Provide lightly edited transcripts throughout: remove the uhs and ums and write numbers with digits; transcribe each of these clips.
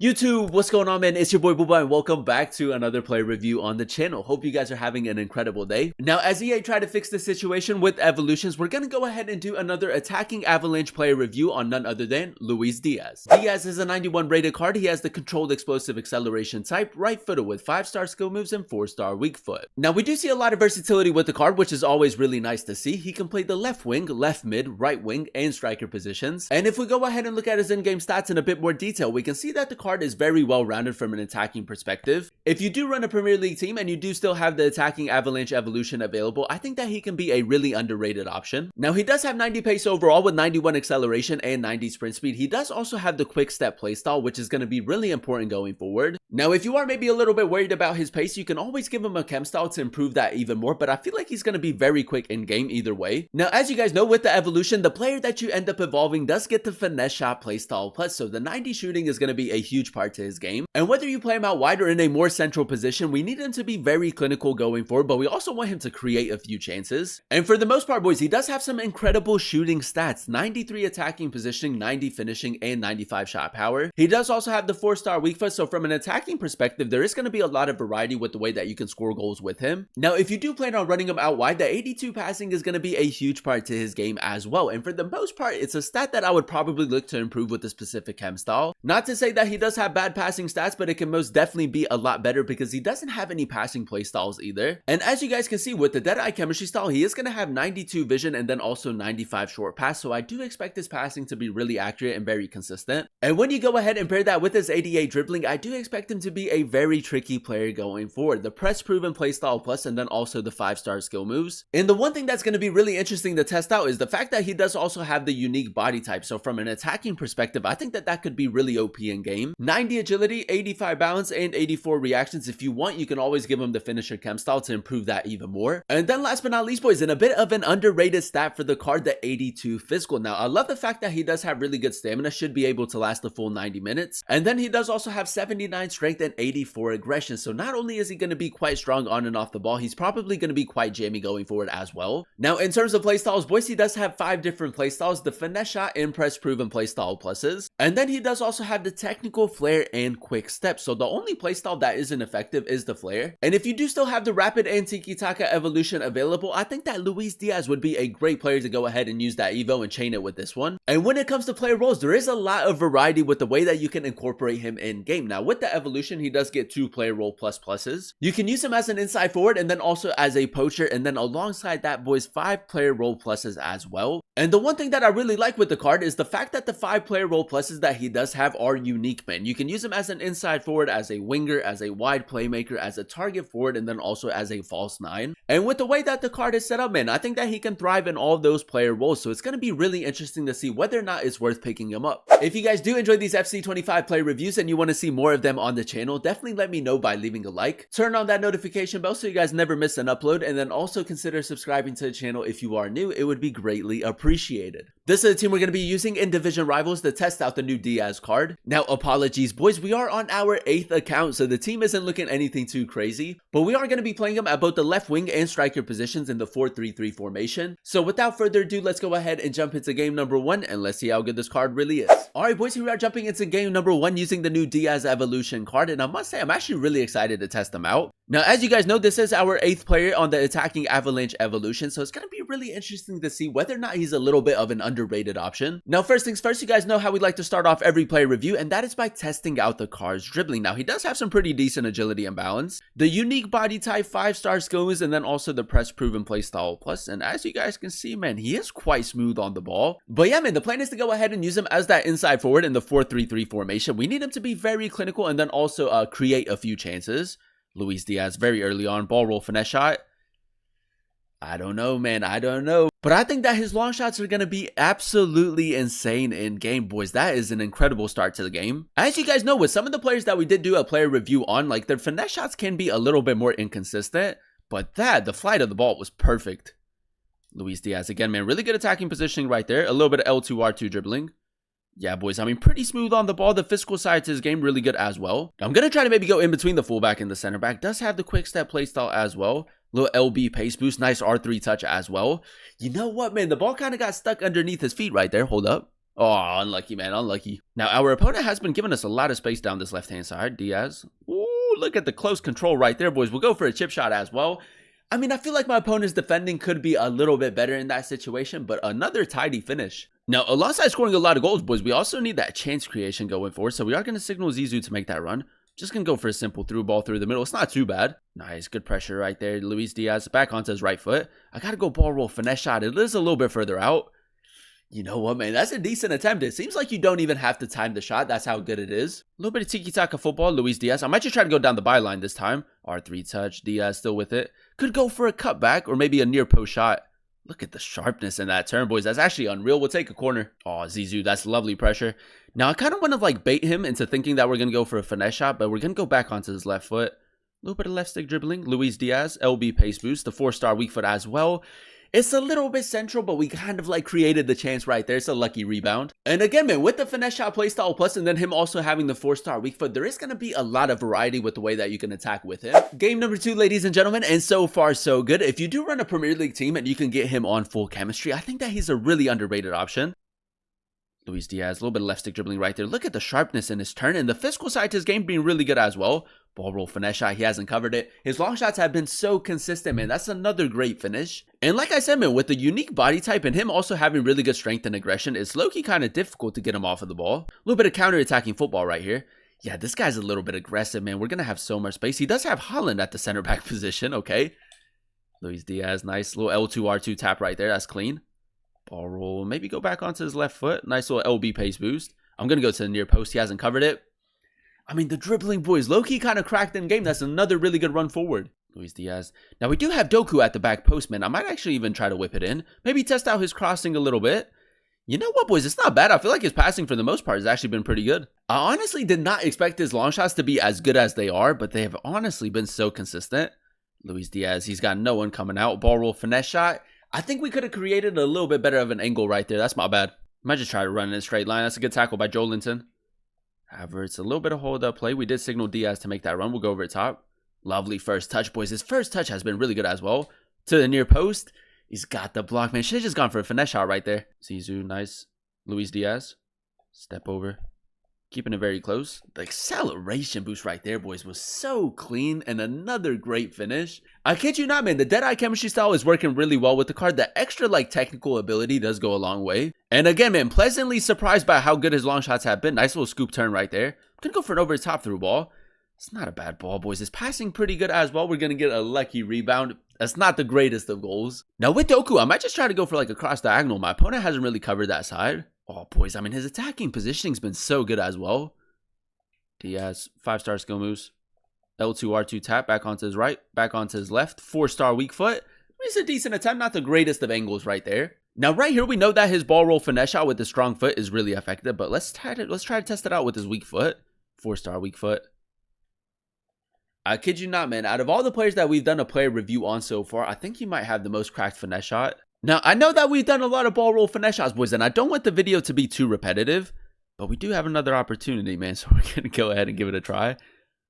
YouTube, what's going on, man? It's your boy Booba and welcome back to another player review on the channel. Hope you guys are having an incredible day. Now, as EA try to fix the situation with evolutions, we're gonna go ahead and do another Attacking Avalanche player review on none other than Luis Diaz. Diaz is a 91 rated card. He has the controlled explosive acceleration type, right footer with 5-star skill moves and 4-star weak foot. Now, we do see a lot of versatility with the card, which is always really nice to see. He can play the left wing, left mid, right wing, and striker positions. And if we go ahead and look at his in-game stats in a bit more detail, we can see that the card is very well rounded from an attacking perspective. If you do run a Premier League team and you do still have the Attacking Avalanche Evolution available, I think that he can be a really underrated option. Now, he does have 90 pace overall with 91 acceleration and 90 sprint speed. He does also have the quick step playstyle, which is going to be really important going forward. Now, if you are maybe a little bit worried about his pace, you can always give him a chem style to improve that even more, but I feel like he's going to be very quick in game either way. Now, as you guys know, with the evolution, the player that you end up evolving does get the finesse shot playstyle plus, so the 90 shooting is going to be a huge part to his game. And whether you play him out wide or in a more central position, we need him to be very clinical going forward, but we also want him to create a few chances. And for the most part, boys, he does have some incredible shooting stats: 93 attacking positioning, 90 finishing, and 95 shot power. He does also have the 4-star weak foot, so from an attacking perspective, there is going to be a lot of variety with the way that you can score goals with him. Now, if you do plan on running him out wide, the 82 passing is going to be a huge part to his game as well. And for the most part, it's a stat that I would probably look to improve with the specific chem style. Not to say that he does have bad passing stats, but it can most definitely be a lot better because he doesn't have any passing play styles either. And as you guys can see, with the Deadeye chemistry style, he is going to have 92 vision and then also 95 short pass, so I do expect his passing to be really accurate and very consistent. And when you go ahead and pair that with his 88 dribbling, I do expect him to be a very tricky player going forward. The press proven playstyle plus and then also the 5-star skill moves. And the one thing that's going to be really interesting to test out is the fact that he does also have the unique body type, so from an attacking perspective, I think that that could be really OP in game. 90 agility, 85 balance, and 84 reactions. If you want, you can always give him the finisher chem style to improve that even more. And then last but not least, boys, in a bit of an underrated stat for the card, the 82 physical. Now, I love the fact that he does have really good stamina, should be able to last the full 90 minutes. And then he does also have 79 strength and 84 aggression. So not only is he going to be quite strong on and off the ball, he's probably going to be quite jammy going forward as well. Now, in terms of playstyles, boys, he does have 5 different playstyles: the finesse shot and press proven playstyle pluses. And then he does also have the technical flare and quick step. So the only playstyle that isn't effective is the flare. And if you do still have the rapid and tiki-taka evolution available, I think that Luis Diaz would be a great player to go ahead and use that evo and chain it with this one. And when it comes to player roles, there is a lot of variety with the way that you can incorporate him in game. Now, with the evolution, he does get 2 player role pluses. You can use him as an inside forward and then also as a poacher, and then alongside that, boys, 5 player role pluses as well. And the one thing that I really like with the card is the fact that the 5 player role pluses that he does have are unique, man. You can use him as an inside forward, as a winger, as a wide playmaker, as a target forward, and then also as a false 9. And with the way that the card is set up, man, I think that he can thrive in all of those player roles, so it's going to be really interesting to see whether or not it's worth picking him up. If you guys do enjoy these FC25 player reviews and you want to see more of them on the channel, definitely let me know by leaving a like. Turn on that notification bell so you guys never miss an upload, and then also consider subscribing to the channel if you are new. It would be greatly appreciated. This is the team we're going to be using in Division Rivals to test out the new Diaz card. Now, apologies, boys, we are on our 8th account, so the team isn't looking anything too crazy, but we are going to be playing him at both the left wing and striker positions in the 4-3-3 formation. So without further ado, let's go ahead and jump into game number 1 and let's see how good this card really is. Alright, boys, here we are jumping into game number 1 using the new Diaz Evolution card, and I must say I'm actually really excited to test them out. Now, as you guys know, this is our 8th player on the Attacking Avalanche Evolution, so it's going to be really interesting to see whether or not he's a little bit of an underrated option. Now, first things first, you guys know how we like to start off every player review, and that is by testing out the card's dribbling. Now, he does have some pretty decent agility and balance, the unique body type, 5-star skills, and then also the press proven playstyle plus. And as you guys can see, man, he is quite smooth on the ball. But yeah, man, the plan is to go ahead and use him as that inside forward in the 4-3-3 formation. We need him to be very clinical and then also create a few chances. Luis Diaz very early on, ball roll finesse shot. I don't know, man, I don't know. But I think that his long shots are going to be absolutely insane in game, boys. That is an incredible start to the game. As you guys know, with some of the players that we did do a player review on, like, their finesse shots can be a little bit more inconsistent. But the flight of the ball was perfect. Luis Diaz again, man, really good attacking positioning right there. A little bit of L2R2 dribbling. Yeah, boys, I mean, pretty smooth on the ball. The physical side to his game, really good as well. I'm going to try to maybe go in between the fullback and the center back. Does have the quick step playstyle as well. Little LB pace boost. Nice R3 touch as well. You know what, man? The ball kind of got stuck underneath his feet right there. Hold up. Oh, unlucky, man. Unlucky. Now, our opponent has been giving us a lot of space down this left-hand side. Diaz. Ooh, look at the close control right there, boys. We'll go for a chip shot as well. I mean, I feel like my opponent's defending could be a little bit better in that situation, but another tidy finish. Now, alongside scoring a lot of goals, boys, we also need that chance creation going forward, so we are going to signal Zizou to make that run. Just going to go for a simple through ball through the middle. It's not too bad. Nice, good pressure right there. Luis Diaz back onto his right foot. I got to go ball roll, finesse shot. It is a little bit further out. You know what, man? That's a decent attempt. It seems like you don't even have to time the shot. That's how good it is. A little bit of tiki-taka football. Luis Diaz. I might just try to go down the byline this time. R3 touch. Diaz still with it. Could go for a cutback or maybe a near post shot. Look at the sharpness in that turn, boys. That's actually unreal. We'll take a corner. Oh, Zizou. That's lovely pressure. Now, I kind of want to like bait him into thinking that we're going to go for a finesse shot, but we're going to go back onto his left foot. A little bit of left stick dribbling. Luis Diaz. LB pace boost. The 4-star weak foot as well. It's a little bit central, but we kind of like created the chance right there. It's a lucky rebound. And again, man, with the finesse shot playstyle plus and then him also having the 4-star weak foot, there is going to be a lot of variety with the way that you can attack with him. Game number 2, ladies and gentlemen, and so far so good. If you do run a Premier League team and you can get him on full chemistry, I think that he's a really underrated option. Luis Diaz, a little bit of left stick dribbling right there. Look at the sharpness in his turn and the physical side to his game being really good as well. Ball roll finesse shot, he hasn't covered it. His long shots have been so consistent, man. That's another great finish. And like I said, man, with the unique body type and him also having really good strength and aggression, it's low-key kind of difficult to get him off of the ball. A little bit of counter-attacking football right here. Yeah, this guy's a little bit aggressive, man. We're going to have so much space. He does have Holland at the center back position, okay. Luis Diaz, nice little L2-R2 tap right there. That's clean. Ball roll, maybe go back onto his left foot. Nice little LB pace boost. I'm going to go to the near post. He hasn't covered it. I mean, the dribbling, boys, low-key kind of cracked in game. That's another really good run forward. Luis Diaz. Now, we do have Doku at the back post, man. I might actually even try to whip it in. Maybe test out his crossing a little bit. You know what, boys? It's not bad. I feel like his passing, for the most part, has actually been pretty good. I honestly did not expect his long shots to be as good as they are, but they have honestly been so consistent. Luis Diaz, he's got no one coming out. Ball roll, finesse shot. I think we could have created a little bit better of an angle right there. That's my bad. Might just try to run in a straight line. That's a good tackle by Joelinton. However, it's a little bit of hold-up play. We did signal Diaz to make that run. We'll go over the top. Lovely first touch, boys. His first touch has been really good as well. To the near post. He's got the block, man. Should have just gone for a finesse shot right there. Zizou, nice. Luis Diaz. Step over. Keeping it very close. The acceleration boost right there, boys, was so clean and another great finish. I kid you not, man. The Deadeye chemistry style is working really well with the card. The extra, like, technical ability does go a long way. And again, man, pleasantly surprised by how good his long shots have been. Nice little scoop turn right there. Gonna go for an over the top through ball. It's not a bad ball, boys. His passing pretty good as well. We're gonna get a lucky rebound. That's not the greatest of goals. Now, with Doku, I might just try to go for, like, a cross diagonal. My opponent hasn't really covered that side. Oh, boys, I mean, his attacking positioning's been so good as well. Diaz, 5-star skill moves. L2-R2 tap, back onto his right, back onto his left. 4-star weak foot. It's a decent attempt, not the greatest of angles right there. Now, right here, we know that his ball roll finesse shot with the strong foot is really effective, but let's try to test it out with his weak foot. 4-star weak foot. I kid you not, man. Out of all the players that we've done a player review on so far, I think he might have the most cracked finesse shot. Now, I know that we've done a lot of ball roll finesse shots, boys, and I don't want the video to be too repetitive, but we do have another opportunity, man, so we're going to go ahead and give it a try.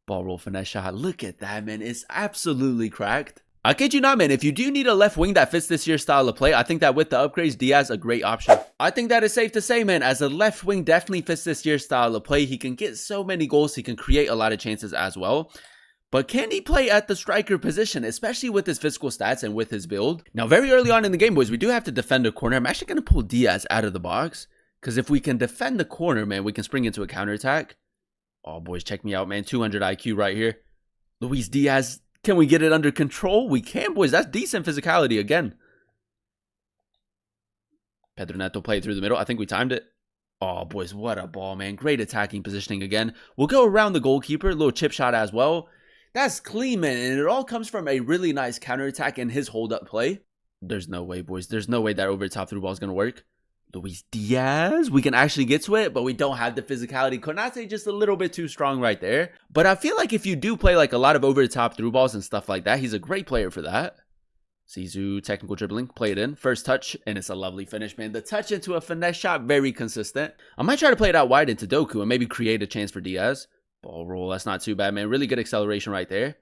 Ball roll finesse shot. Look at that, man. It's absolutely cracked. I kid you not, man. If you do need a left wing that fits this year's style of play, I think that with the upgrades, Diaz a great option. I think that is safe to say, man, as a left wing definitely fits this year's style of play. He can get so many goals. He can create a lot of chances as well. But can he play at the striker position, especially with his physical stats and with his build? Now, very early on in the game, boys, we do have to defend a corner. I'm actually going to pull Diaz out of the box. Because if we can defend the corner, man, we can spring into a counterattack. Oh, boys, check me out, man. 200 IQ right here. Luis Diaz, can we get it under control? We can, boys. That's decent physicality again. Pedro Neto played through the middle. I think we timed it. Oh, boys, what a ball, man. Great attacking positioning again. We'll go around the goalkeeper. A little chip shot as well. That's clean, man, and it all comes from a really nice counterattack and his hold-up play. There's no way, boys. There's no way that over-the-top through ball is going to work. Luis Diaz, we can actually get to it, but we don't have the physicality. Konate just a little bit too strong right there. But I feel like if you do play like a lot of over-the-top through balls and stuff like that, he's a great player for that. Zizou, technical dribbling, play it in. First touch, and it's a lovely finish, man. The touch into a finesse shot, very consistent. I might try to play it out wide into Doku and maybe create a chance for Diaz. Ball roll, that's not too bad, man. Really good acceleration right there.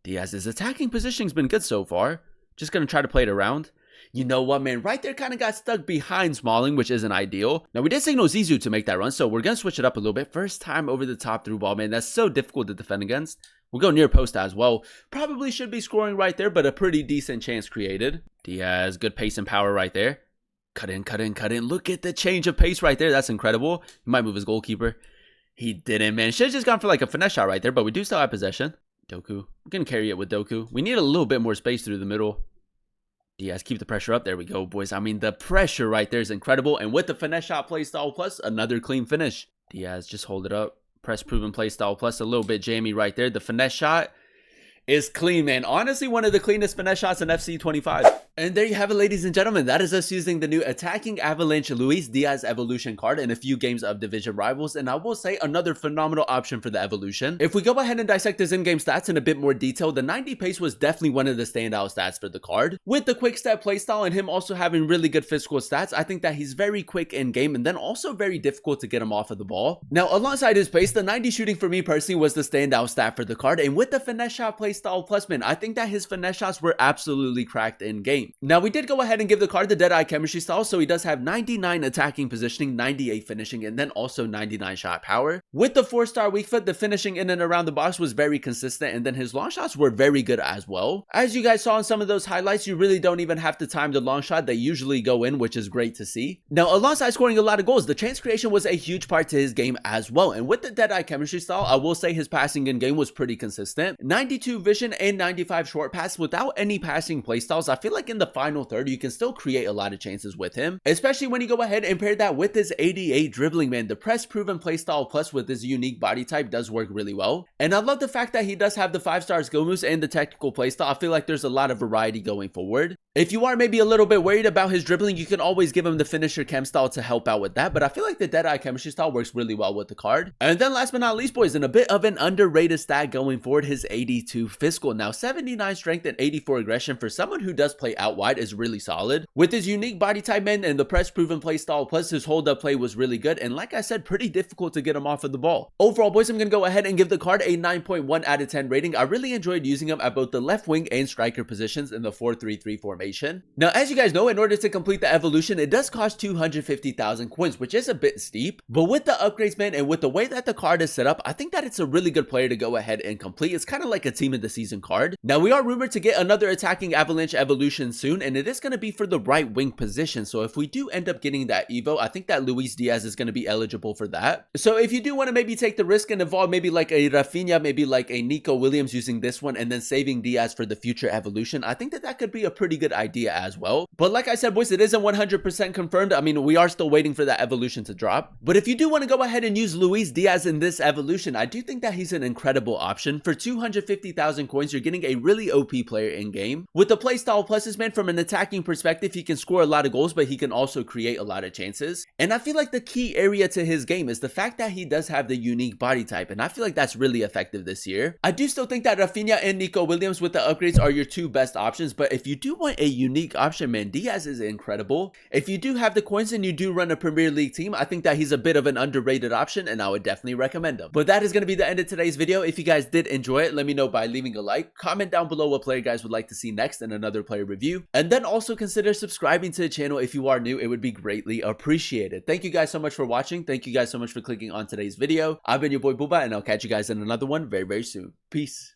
Diaz's attacking positioning's been good so far. Just going to try to play it around. You know what, man? Right there kind of got stuck behind Smalling, which isn't ideal. Now, we did signal Zizou to make that run, so we're going to switch it up a little bit. First time over the top through ball, man. That's so difficult to defend against. We'll go near post as well. Probably should be scoring right there, but a pretty decent chance created. Diaz, good pace and power right there. Cut in, cut in, cut in. Look at the change of pace right there. That's incredible. He might move his goalkeeper. He didn't, man. Should have just gone for like a finesse shot right there, but we do still have possession. Doku. We're going to carry it with Doku. We need a little bit more space through the middle. Diaz, keep the pressure up. There we go, boys. I mean, the pressure right there is incredible. And with the finesse shot play style plus, another clean finish. Diaz, just hold it up. Press proven play style plus, a little bit jammy right there. The finesse shot is clean, man. Honestly, one of the cleanest finesse shots in FC 25. And there you have it, ladies and gentlemen. That is us using the new Attacking Avalanche Luis Diaz Evolution card in a few games of Division Rivals. And I will say another phenomenal option for the Evolution. If we go ahead and dissect his in-game stats in a bit more detail, the 90 pace was definitely one of the standout stats for the card. With the quick step playstyle and him also having really good physical stats, I think that he's very quick in-game and then also very difficult to get him off of the ball. Now, alongside his pace, the 90 shooting for me personally was the standout stat for the card. And with the finesse shot playstyle plus, man, I think that his finesse shots were absolutely cracked in-game. Now, we did go ahead and give the card the Deadeye chemistry style, so he does have 99 attacking positioning, 98 finishing, and then also 99 shot power. With the 4-star weak foot, the finishing in and around the box was very consistent, and then his long shots were very good as well. As you guys saw in some of those highlights, you really don't even have to time the long shot. They usually go in, which is great to see. Now, alongside scoring a lot of goals, the chance creation was a huge part to his game as well, and with the Deadeye chemistry style, I will say his passing in game was pretty consistent. 92 vision and 95 short pass without any passing playstyles. I feel like in the final third, you can still create a lot of chances with him, especially when you go ahead and pair that with his 88 dribbling, man. The press proven playstyle plus with his unique body type does work really well. And I love the fact that he does have the 5-star skill moves and the technical playstyle. I feel like there's a lot of variety going forward. If you are maybe a little bit worried about his dribbling, you can always give him the finisher chem style to help out with that, but I feel like the Deadeye chemistry style works really well with the card. And then last but not least, boys, in a bit of an underrated stat going forward, his 82 physical. Now, 79 strength and 84 aggression for someone who does play out wide is really solid. With his unique body type, man, and the press proven play style plus his hold up play was really good, and like I said, pretty difficult to get him off of the ball. Overall, boys, I'm gonna go ahead and give the card a 9.1 out of 10 rating. I really enjoyed using him at both the left wing and striker positions in the 4-3-3 formation. Now, as you guys know, in order to complete the evolution, it does cost 250,000 coins, which is a bit steep, but with the upgrades, man, and with the way that the card is set up, I think that it's a really good player to go ahead and complete. It's kind of like a team of the season card. Now, we are rumored to get another Attacking Avalanche Evolution soon, and it is going to be for the right wing position. So if we do end up getting that Evo, I think that Luis Diaz is going to be eligible for that. So if you do want to maybe take the risk and evolve maybe like a Rafinha, maybe like a Nico Williams using this one and then saving Diaz for the future evolution, I think that that could be a pretty good idea as well. But like I said, boys, it isn't 100% confirmed. I mean, we are still waiting for that evolution to drop. But if you do want to go ahead and use Luis Diaz in this evolution, I do think that he's an incredible option. For 250,000 coins, you're getting a really OP player in game. With the playstyle pluses, man, from an attacking perspective, he can score a lot of goals, but he can also create a lot of chances. And I feel like the key area to his game is the fact that he does have the unique body type, and I feel like that's really effective this year. I do still think that Rafinha and Nico Williams with the upgrades are your two best options, but if you do want a unique option, man, Diaz is incredible. If you do have the coins and you do run a Premier League team, I think that he's a bit of an underrated option, and I would definitely recommend him. But that is going to be the end of today's video. If you guys did enjoy it, let me know by leaving a like. Comment down below what player you guys would like to see next in another player review, and then also consider subscribing to the channel if you are new. It would be greatly appreciated. Thank you guys so much for watching. Thank you guys so much for clicking on today's video. I've been your boy Booba, and I'll catch you guys in another one very, very soon. Peace.